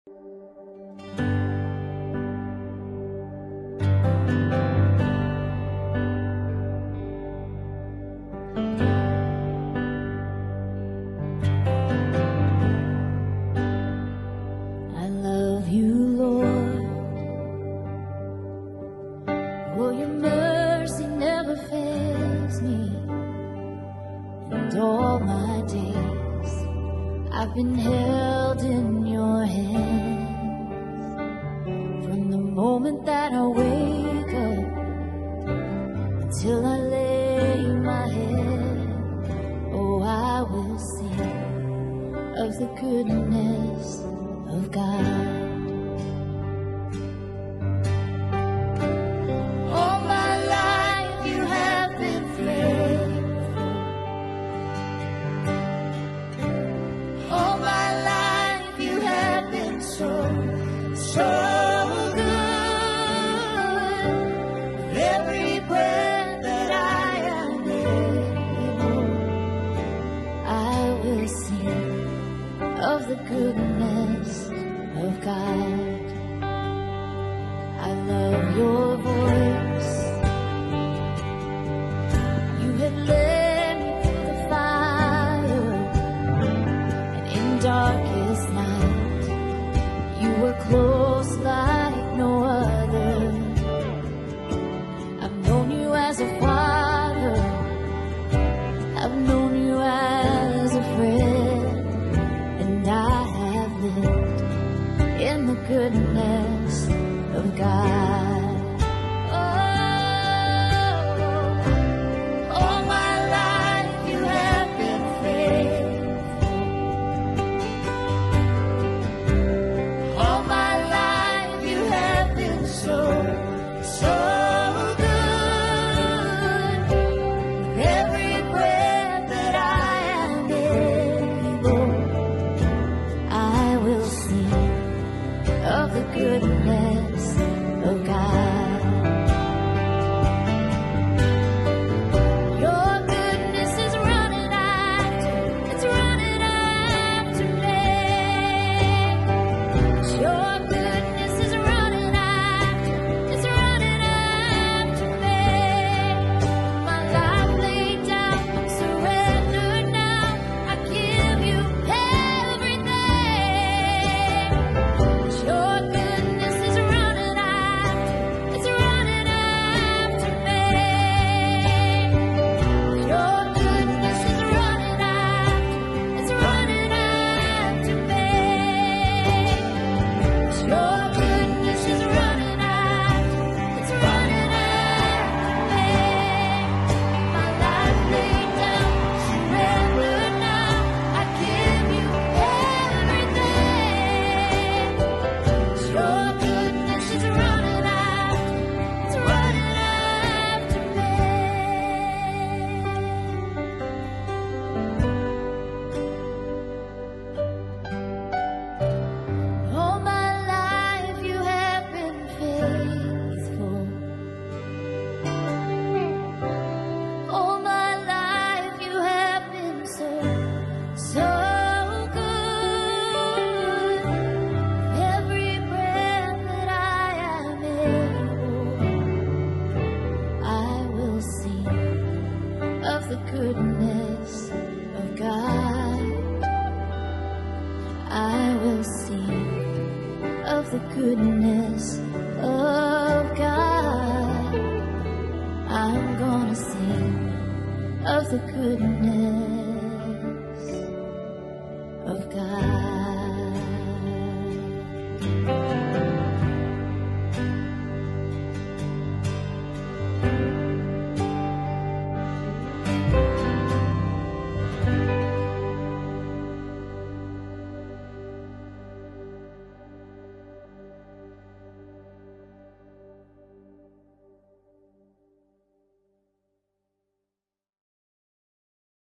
I love you, Lord. Oh, your mercy never fails me. And all my days I've been held in your hands. From the moment that I wake up until I lay my head, oh, I will sing of the goodness of God. All my life you have been faithful. All my life you have been so good. With every breath that I am able, I will sing of the goodness of God. I love your voice. You have led me through the fire, and in darkest night you were close like no other. I've known you as a father, I've known you as a friend, and I have lived in the goodness of God. Oh, all my life you have been faithful. All my life you have been so good. With every breath that I am able, I will sing of the goodness of God. Your goodness is running after, it's running after me. Your goodness is running after, it's running after me. My life laid down, I'm surrendered now. I give you everything. Your goodness is running after, it's running after me. Your goodness is running after, it's running after me. Your goodness is running after, it's running after me. My life laid down, surrendered now. I give you everything. Your goodness is running after, it's running after me. All my life you have been faithful. All my life you have been so good. Every breath that I am able, I will sing of the goodness of God. I will sing of the goodness of God. I'm gonna sing of the goodness of God.